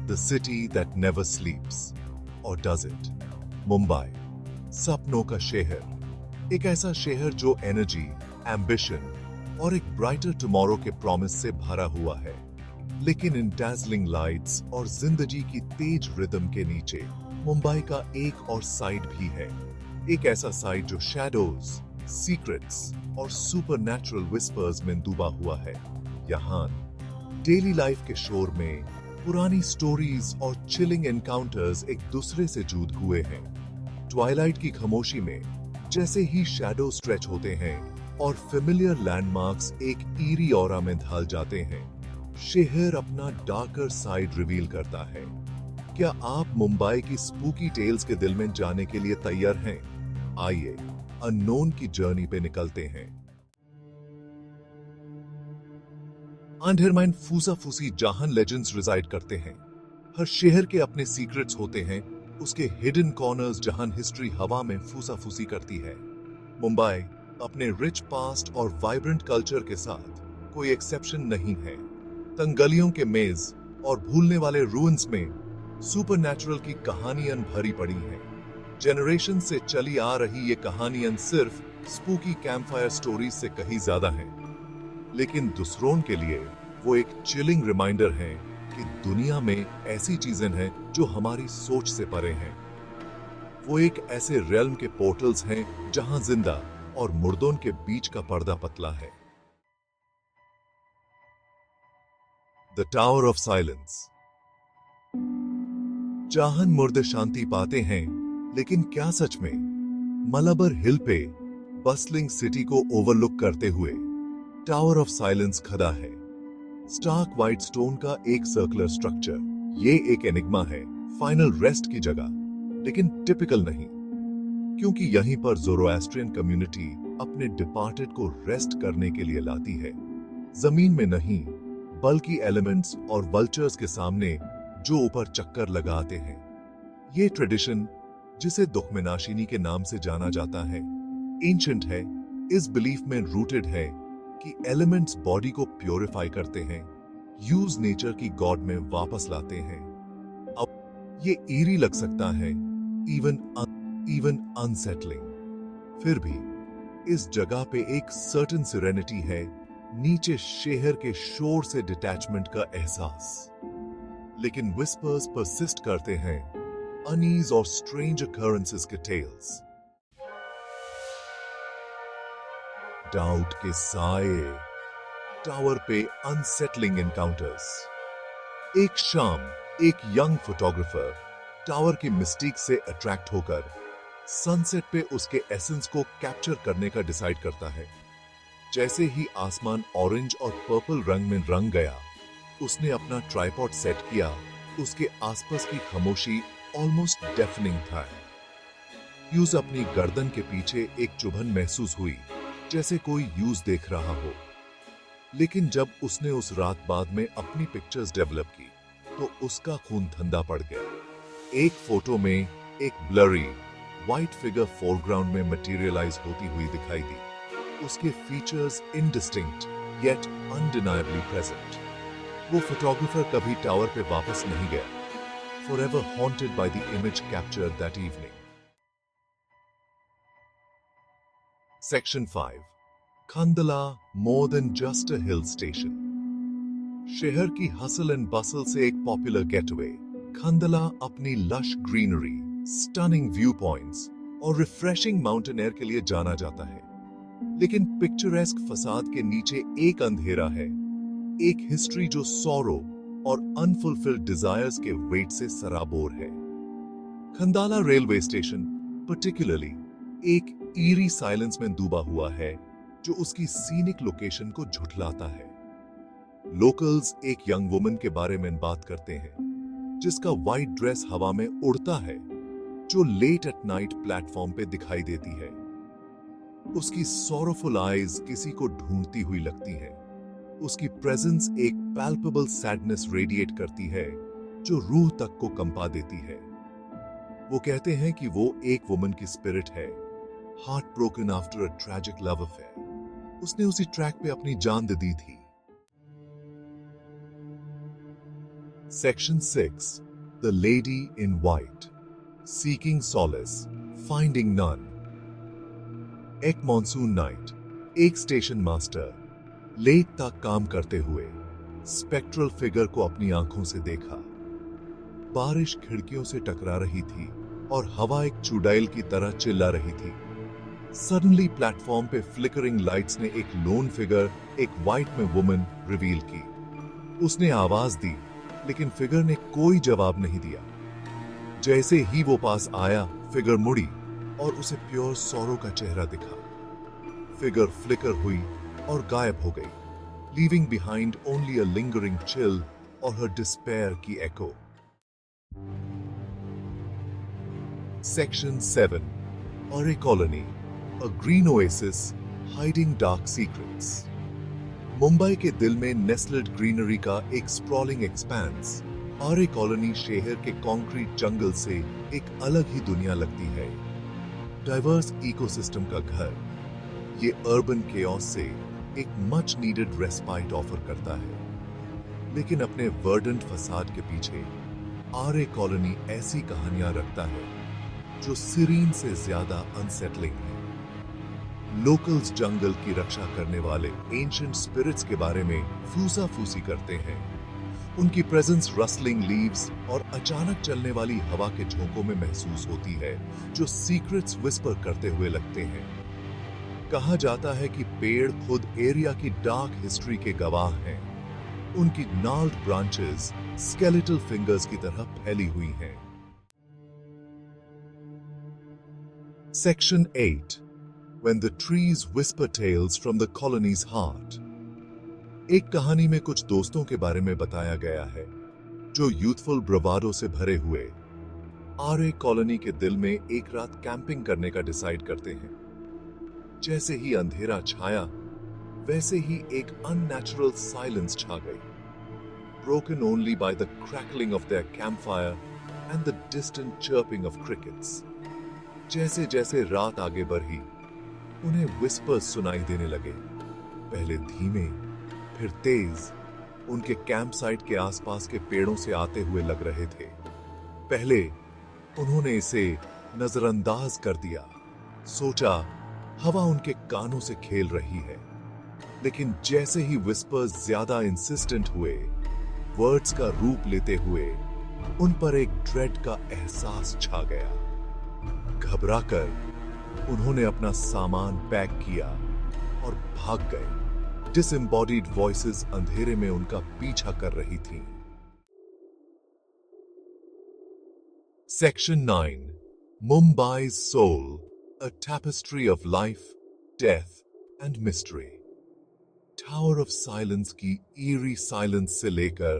The city that never sleeps. Or does it? Mumbai, सपनों का शहर। एक ऐसा शहर जो एनर्जी, एम्बिशन और एक ब्राइटर टुमारो के प्रॉमिस से भरा हुआ है। लेकिन इन डैज़लिंग लाइट्स और जिंदगी की तेज रिदम के नीचे मुंबई का एक और साइड भी है। एक ऐसा साइड जो शैडोज, सीक्रेट्स और सुपरनैचुरल विस्पर्स में डूबा हुआ है। यहाँ डेली लाइफ के शोर में पुरानी स्टोरीज और चिलिंग एनकाउंटर्स एक दूसरे से जुड़ हुए हैं। ट्वाइलाइट की खामोशी में जैसे ही शैडो स्ट्रेच होते हैं और फेमिलियर लैंडमार्क्स एक ईरी ऑरा में ढल जाते हैं, शहर अपना डार्कर साइड रिवील करता है। क्या आप मुंबई की स्पूकी टेल्स के दिल में जाने के लिए तैयार हैं? आइए अननोन की जर्नी पे निकलते हैं। अंडरमाइन फूसा-फूसी जहां लेजेंड्स रिजाइड करते हैं। हर शहर के अपने सीक्रेट्स होते हैं, उसके हिडन कॉर्नर्स जहां हिस्ट्री हवा में फूसा-फूसी करती है। मुंबई अपने रिच पास्ट और वाइब्रेंट कल्चर के साथ कोई एक्सेप्शन नहीं है। तंग गलियों के मेज और भूलने वाले रूइंस में सुपरनैचुरल की कहानियां भरी पड़ी हैं। जनरेशन से चली आ रही ये कहानियां सिर्फ स्पूकी कैंपफायर स्टोरीज से कहीं ज्यादा हैं। लेकिन दूसरों के लिए वो एक चिलिंग रिमाइंडर है कि दुनिया में ऐसी चीजें हैं जो हमारी सोच से परे हैं। वो एक ऐसे रेल्म के पोर्टल्स हैं जहां जिंदा और मुर्दों के बीच का पर्दा पतला है। The tower of silence. जहां मुर्दे शांति पाते हैं, लेकिन क्या सच में? मलाबार हिल पे बस्लिंग सिटी को ओवरलुक करते हुए टावर ऑफ साइलेंस खड़ा है। स्टार्क व्हाइट स्टोन का एक सर्कुलर स्ट्रक्चर। ये एक एनिग्मा है, फाइनल रेस्ट की जगह, लेकिन टिपिकल नहीं, क्योंकि यहीं पर ज़ोरोएस्ट्रियन कम्युनिटी अपने डिपार्टेड को रेस्ट करने के लिए लाती है। जमीन में नहीं, बल्कि एलिमेंट्स और वल्चर्स के सामने जो ऊपर चक्कर लगाते हैं। ये ट्रेडिशन, जिसे दुखमेनाशिनी के नाम से जाना जाता है, एंशिएंट है। इस बिलीफ में रूटेड है कि एलिमेंट्स बॉडी को प्योरीफाई करते हैं, यूज नेचर की गॉड में वापस लाते हैं। अब ये ईरी लग सकता है, इवन अनसेटलिंग। फिर भी इस जगह पे एक सर्टेन सिरेनिटी है, नीचे शहर के शोर से डिटैचमेंट का एहसास। लेकिन विस्पर्स परसिस्ट करते हैं, अनीज और स्ट्रेंज अकरेंसेस के टेल्स। डाउट के साए, टावर पे अनसेटलिंग एनकाउंटर्स। एक शाम एक यंग फोटोग्राफर टावर की मिस्टीक से अट्रैक्ट होकर सनसेट पे उसके एसेंस को कैप्चर करने का डिसाइड करता है। जैसे ही आसमान ऑरेंज और पर्पल रंग में रंग गया, उसने अपना ट्राइपॉड सेट किया। उसके आसपास की खामोशी ऑलमोस्ट डेफनिंग था। यूज अपनी गर्दन के पीछे एक चुभन महसूस हुई, जैसे कोई यूज देख रहा हो। लेकिन जब उसने उस रात बाद में अपनी पिक्चर्स डेवलप की, तो उसका खून ठंडा पड़ गया। एक फोटो में एक ब्लरी व्हाइट फिगर फोरग्राउंड में मटेरियलाइज होती हुई दिखाई दी, उसके फीचर्स इनडिस्टिंक्ट येट अनडिनायबली प्रेजेंट। वो फोटोग्राफर कभी टावर पे वापस नहीं गया, forever haunted by the image captured that evening. Section 5. Khandala, more than just a hill station. शहर की हसल एंड बसल से एक पॉपुलर गेटवे, खंदला अपनी lush greenery, stunning view points और रिफ्रेशिंग माउंटेन एयर के लिए जाना जाता है। लेकिन पिक्चरेस्क फसाद के नीचे एक अंधेरा है, एक हिस्ट्री जो सौरो और अनफुलफिल्ड डिजायर्स के वेट से सराबोर है। खंदाला रेलवे स्टेशन पर्टिकुलरली एक ईरी साइलेंस में डूबा हुआ है, जो उसकी सीनिक लोकेशन को झुठलाता है। लोकल्स एक यंग वुमन के बारे में बात करते हैं, जिसका व्हाइट ड्रेस हवा में उड़ता है, जो लेट एट नाइट प्लेटफॉर्म पे दिखाई देती है। उसकी सॉरोफुल आईज किसी को ढूंढती हुई लगती है। उसकी प्रेजेंस एक पैल्पेबल सैडनेस रेडिएट करती है, जो रूह तक को कंपा देती है। वो कहते हैं कि वो एक वुमन की स्पिरिट है, heart broken after a tragic love affair. उसने उसी ट्रैक पे अपनी जान दे दी थी। Section 6. The Lady in White. Seeking Solace, Finding None. एक मॉनसून नाइट, एक स्टेशन मास्टर लेट तक काम करते हुए स्पेक्ट्रल फिगर को अपनी आंखों से देखा। बारिश खिड़कियों से टकरा रही थी और हवा एक चुड़ैल की तरह चिल्ला रही थी। सडनली प्लेटफॉर्म पे फ्लिकरिंग लाइट्स ने एक लोन फिगर, एक व्हाइट में वुमन रिवील की। उसने आवाज दी, लेकिन फिगर ने कोई जवाब नहीं दिया। जैसे ही वो पास आया, फिगर मुड़ी और उसे प्योर सॉरो का चेहरा दिखा। फिगर फ्लिकर हुई और गायब हो गई, लीविंग बिहाइंड ओनली अ लिंगरिंग चिल और हर डिस्पेयर की एको। Section 7. Aure Colony, a green oasis hiding dark secrets. Mumbai के दिल में नेस्टेड ग्रीनरी का एक स्प्रॉलिंग एक्सपेंस, आरे कॉलोनी शहर के कंक्रीट जंगल से एक अलग ही दुनिया लगती है। डाइवर्स इकोसिस्टम का घर, ये अर्बन केओस से एक मच नीडेड रेस्पाइट ऑफर करता है। लेकिन अपने वर्डेंट फसाद के पीछे आरे कॉलोनी ऐसी कहानियां रखता है जो सीरीन से ज्यादा अनसेटलिंग है। लोकल्स जंगल की रक्षा करने वाले एंशिएंट स्पिरिट्स के बारे में फूसा-फूसी करते हैं। उनकी प्रेजेंस रस्लिंग लीव्स और अचानक चलने वाली हवा के झोंकों में महसूस होती है, जो सीक्रेट्स विस्पर करते हुए लगते हैं। कहा जाता है कि पेड़ खुद एरिया की डार्क हिस्ट्री के गवाह हैं। उनकी नाल्ड ब्रांचेस स्केलेटल फिंगर्स की तरह फैली हुई हैं। Section 8. When the trees whisper tales from the colony's heart. एक कहानी में कुछ दोस्तों के बारे में बताया गया है जो यूथफुल ब्रवाडो से भरे हुए आरे कॉलोनी के दिल में एक रात कैंपिंग करने का डिसाइड करते हैं। जैसे ही अंधेरा छाया, वैसे ही एक अननेचुरल साइलेंस छा गई, broken only by the crackling of their campfire and the distant chirping of crickets. जैसे जैसे रात आगे बढ़ी, उन्हें विस्पर्स सुनाई देने लगे, पहले धीमे फिर तेज, उनके कैंप साइट के आसपास के पेड़ों से आते हुए लग रहे थे। पहले उन्होंने इसे नजरअंदाज कर दिया, सोचा हवा उनके कानों से खेल रही है। लेकिन जैसे ही विस्पर्स ज्यादा इंसिस्टेंट हुए, वर्ड्स का रूप लेते हुए, उन पर एक ड्रेड का एहसास छा गया। घबराकर उन्होंने अपना सामान पैक किया और भाग गए। डिसएम्बॉडीड वॉइसेस अंधेरे में उनका पीछा कर रही थीं। Section 9. Mumbai's Soul, a tapestry of life, death and mystery. Tower of Silence की eerie silence से लेकर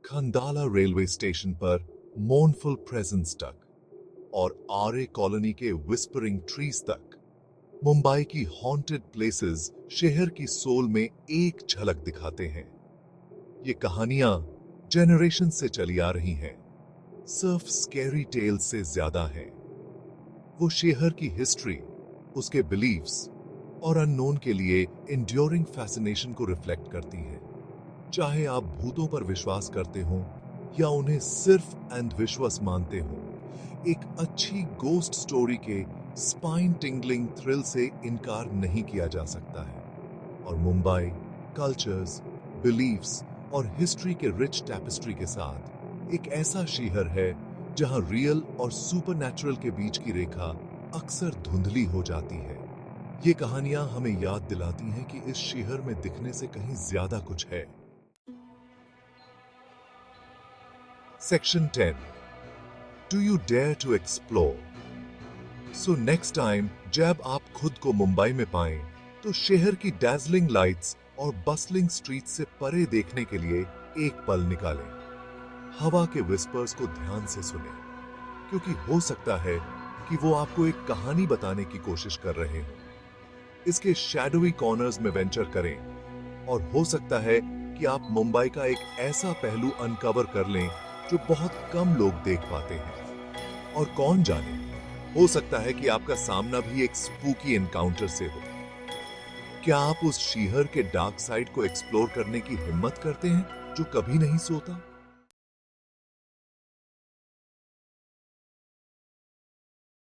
खंडाला रेलवे स्टेशन पर मोर्नफुल प्रेजेंस तक और आरे कॉलोनी के विस्परिंग ट्रीज तक, मुंबई की हॉन्टेड प्लेसेस शहर की सोल में एक झलक दिखाते हैं। ये कहानियां जनरेशन से चली आ रही हैं, सिर्फ स्कैरी टेल्स से ज्यादा हैं। वो शहर की हिस्ट्री, उसके बिलीफ्स और अननोन के लिए इंड्योरिंग फैसिनेशन को रिफ्लेक्ट करती हैं। चाहे आप भूतों पर विश्वास करते हो या उन्हें सिर्फ अंधविश्वास मानते हो, एक अच्छी गोस्ट स्टोरी के स्पाइन टिंगलिंग थ्रिल से इनकार नहीं किया जा सकता है। और मुंबई कल्चर्स, बिलीफ्स और हिस्ट्री के रिच टैपेस्ट्री के साथ एक ऐसा शहर है जहां रियल और सुपरनैचुरल के बीच की रेखा अक्सर धुंधली हो जाती है। ये कहानियां हमें याद दिलाती हैं कि इस शहर में दिखने से कहीं ज्यादा कुछ है। Section 10. Do you dare to explore? So next time जब आप खुद को मुंबई में पाएं, तो शहर की डैज़लिंग लाइट्स और बस्लिंग स्ट्रीट से परे देखने के लिए एक पल निकालें। हवा के विस्पर्स को ध्यान से सुनें, क्योंकि हो सकता है कि वो आपको एक कहानी बताने की कोशिश कर रहे हों। इसके शैडोवी कॉर्नर्स में वेंचर करें और हो सकता है कि आप मुंबई का एक ऐसा पहलू अनकवर कर लें जो बहुत कम लोग देख पाते हैं। और कौन जाने, हो सकता है कि आपका सामना भी एक स्पूकी एनकाउंटर से हो। क्या आप उस शहर के डार्क साइड को एक्सप्लोर करने की हिम्मत करते हैं जो कभी नहीं सोता?